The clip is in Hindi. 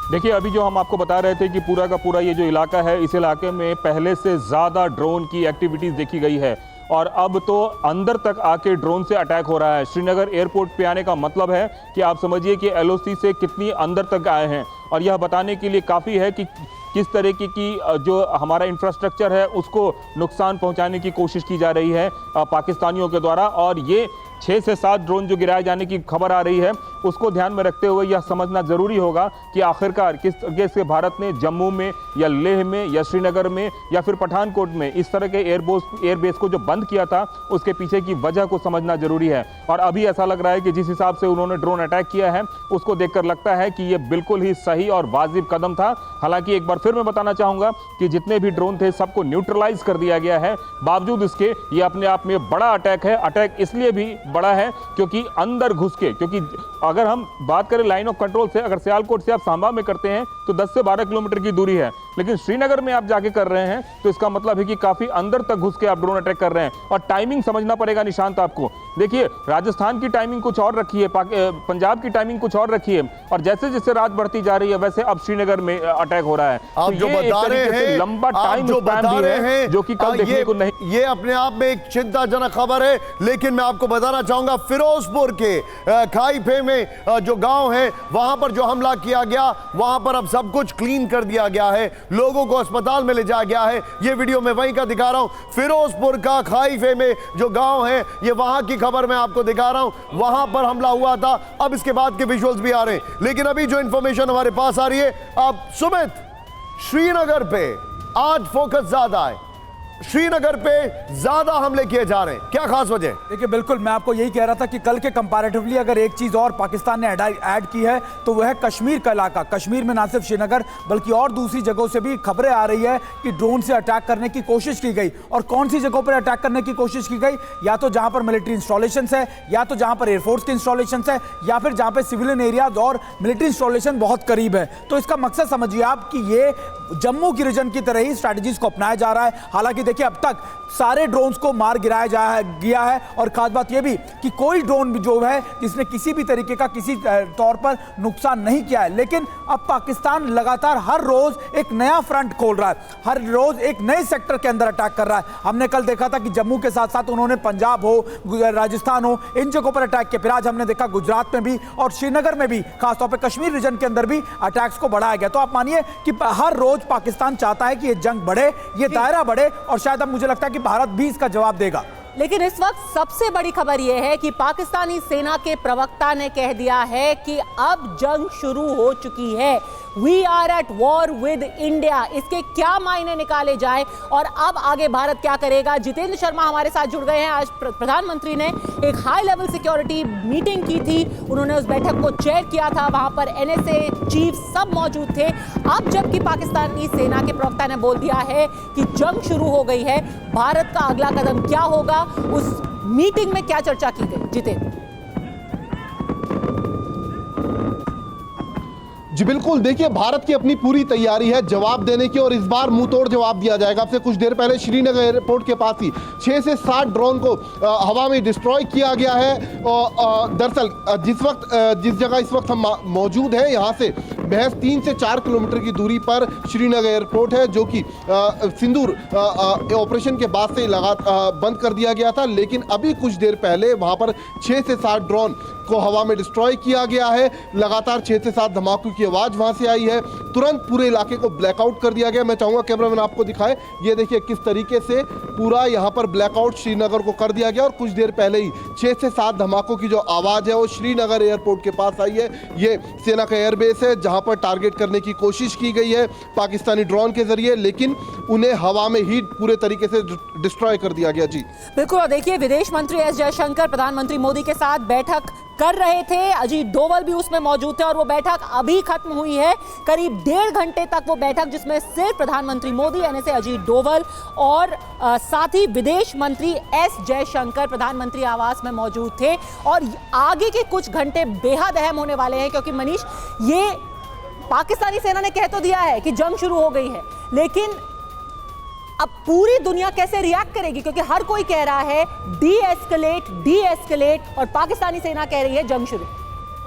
देखिए, अभी जो हम आपको बता रहे थे कि पूरा का पूरा ये जो इलाका है, इस इलाके में पहले से ज़्यादा ड्रोन की एक्टिविटीज़ देखी गई है और अब तो अंदर तक आके ड्रोन से अटैक हो रहा है। श्रीनगर एयरपोर्ट पे आने का मतलब है कि आप समझिए कि एलओसी से कितनी अंदर तक आए हैं और यह बताने के लिए काफ़ी है कि किस तरीके की जो हमारा इंफ्रास्ट्रक्चर है उसको नुकसान पहुंचाने की कोशिश की जा रही है पाकिस्तानियों के द्वारा। और ये 6 से 7 ड्रोन जो गिराए जाने की खबर आ रही है उसको ध्यान में रखते हुए यह समझना ज़रूरी होगा कि आखिरकार किस तरीके से भारत ने जम्मू में या लेह में या श्रीनगर में या फिर पठानकोट में इस तरह के एयरबेस को जो बंद किया था उसके पीछे की वजह को समझना ज़रूरी है। और अभी ऐसा लग रहा है कि जिस हिसाब से उन्होंने ड्रोन अटैक किया है उसको देखकर लगता है कि ये बिल्कुल ही सही और वाजिब कदम था। हालांकि एक बार फिर मैं बताना चाहूँगा कि जितने भी ड्रोन थे सबको न्यूट्रलाइज कर दिया गया है। बावजूद इसके ये अपने आप में बड़ा अटैक है। अटैक इसलिए भी बड़ा है क्योंकि अंदर घुस के, क्योंकि अगर हम बात करें लाइन ऑफ कंट्रोल से, अगर सियालकोट से आप सांबा में करते हैं तो 10 से 12 किलोमीटर की दूरी है, लेकिन श्रीनगर में आप जाके कर रहे हैं तो इसका मतलब है कि काफी अंदर तक घुस के आप ड्रोन अटैक कर रहे हैं। और टाइमिंग समझना पड़ेगा निशांत आपको। देखिए, राजस्थान की टाइमिंग कुछ और रखी है, पंजाब की टाइमिंग कुछ और रखी है और जैसे जैसे रात बढ़ती जा रही है वैसे अब श्रीनगर में अटैक हो रहा है। आप तो जो बता रहे हैं, लंबा टाइम जो बता रहे हैं, जो कि कल देखने को नहीं। ये अपने आप में एक चिंताजनक खबर है, लेकिन मैं आपको बताना चाहूंगा फिरोजपुर के खाईफे में जो गांव है वहां पर जो हमला किया गया वहां पर अब सब कुछ क्लीन कर दिया गया है, लोगों को अस्पताल में ले जाया गया है। ये वीडियो मैं वहीं का दिखा रहा हूं, फिरोजपुर का खाईफे में जो गांव है, ये वहां की खबर मैं आपको दिखा रहा हूं। वहां पर हमला हुआ था, अब इसके बाद के विजुअल्स भी आ रहे हैं, लेकिन अभी जो इंफॉर्मेशन हमारे पास आ रही है, अब सुमित, श्रीनगर पे आज फोकस ज्यादा है, श्रीनगर पे ज्यादा हमले किए जा रहे हैं, क्या खास वजह? देखिए, बिल्कुल मैं आपको यही कह रहा था कि कल के कंपैरेटिवली अगर एक चीज और पाकिस्तान ने ऐड की है तो वह है कश्मीर का इलाका। कश्मीर में ना सिर्फ श्रीनगर बल्कि और दूसरी जगहों से भी खबरें आ रही है कि ड्रोन से अटैक करने की कोशिश की गई। और कौन सी जगहों पर अटैक करने की कोशिश की गई? या तो जहां पर मिलिट्री इंस्टॉलेशन है, या तो जहां पर एयरफोर्स के इंस्टॉलेशन है, या फिर जहां पर सिविलियन एरियाज और मिलिट्री इंस्टॉलेशन बहुत करीब है। तो इसका मकसद समझिए आप कि ये जम्मू की रीजन की तरह ही स्ट्रैटेजीज को अपनाया जा रहा है। हालांकि देखिए, अब तक सारे ड्रोन्स को मार गिराया गया है और खास बात यह भी कि कोई ड्रोन जो है जिसने किसी भी तरीके का किसी तौर पर नुकसान नहीं किया है। लेकिन अब पाकिस्तान लगातार हर रोज एक नया फ्रंट खोल रहा है, हर रोज एक नए सेक्टर के अंदर अटैक कर रहा है। हमने कल देखा था कि जम्मू के साथ साथ उन्होंने पंजाब हो, राजस्थान हो, इन जगहों पर अटैक किया। फिर आज हमने देखा गुजरात में भी और श्रीनगर में भी, खासतौर पर कश्मीर रीजन के अंदर भी अटैक्स को बढ़ाया गया। तो आप मानिए कि हर रोज पाकिस्तान चाहता है कि ये जंग बढ़े, ये दायरा बढ़े और शायद अब मुझे लगता है कि भारत भी इसका जवाब देगा। लेकिन इस वक्त सबसे बड़ी खबर यह है कि पाकिस्तानी सेना के प्रवक्ता ने कह दिया है कि अब जंग शुरू हो चुकी है। We are at war with India. इसके क्या मायने निकाले जाए और अब आगे भारत क्या करेगा? जितेंद्र शर्मा हमारे साथ जुड़ गए हैं। आज प्रधानमंत्री ने एक हाई लेवल सिक्योरिटी मीटिंग की थी, उन्होंने उस बैठक को चेयर किया था, वहां पर एनएसए चीफ सब मौजूद थे। अब जबकि पाकिस्तानी सेना के प्रवक्ता ने बोल दिया है कि जंग शुरू हो गई है, भारत का अगला कदम क्या होगा? उस मीटिंग में क्या चर्चा की गई? जितेंद्र जी बिल्कुल, देखिए, भारत की अपनी पूरी तैयारी है जवाब देने की और इस बार मुंह तोड़ जवाब दिया जाएगा। अब से कुछ देर पहले श्रीनगर एयरपोर्ट के पास ही 6 से 7 ड्रोन को हवा में डिस्ट्रॉय किया गया है। दरअसल जिस जगह इस वक्त हम मौजूद हैं, यहाँ से महज 3 से 4 किलोमीटर की दूरी पर श्रीनगर एयरपोर्ट है, जो कि सिंदूर ऑपरेशन के बाद से बंद कर दिया गया था। लेकिन अभी कुछ देर पहले वहाँ पर 6 से 7 ड्रोन को हवा में डिस्ट्रॉय किया गया है। लगातार 6 से 7 धमाकों की आवाज वहां से आई है, तुरंत पूरे इलाके को ब्लैकआउट कर दिया गया। मैं चाहूंगा कैमरामैन आपको दिखाए, ये देखिए किस तरीके से पूरा यहां पर ब्लैकआउट श्रीनगर को कर दिया गया। और कुछ देर पहले ही 6 से 7 धमाकों की जो आवाज है वो श्रीनगर एयरपोर्ट के पास आई है। ये सेना का एयरबेस है जहां पर टारगेट करने की कोशिश की गई है पाकिस्तानी ड्रोन के जरिए, लेकिन उन्हें हवा में ही पूरे तरीके से डिस्ट्रॉय कर दिया गया। जी बिल्कुल, और देखिए, विदेश मंत्री एस जयशंकर प्रधानमंत्री मोदी के साथ बैठक कर रहे थे, अजीत डोवल भी उसमें मौजूद थे और वो बैठक अभी खत्म हुई है। करीब 1.5 घंटे तक वो बैठक, जिसमें सिर्फ प्रधानमंत्री मोदी यानी से अजीत डोवल और साथ ही विदेश मंत्री एस जयशंकर प्रधानमंत्री आवास में मौजूद थे। और आगे के कुछ घंटे बेहद अहम होने वाले हैं, क्योंकि मनीष, ये पाकिस्तानी सेना ने कह तो दिया है कि जंग शुरू हो गई है, लेकिन अब पूरी दुनिया कैसे रिएक्ट करेगी? क्योंकि हर कोई कह रहा है डी एस्केलेट, और पाकिस्तानी सेना कह रही है जंग शुरू।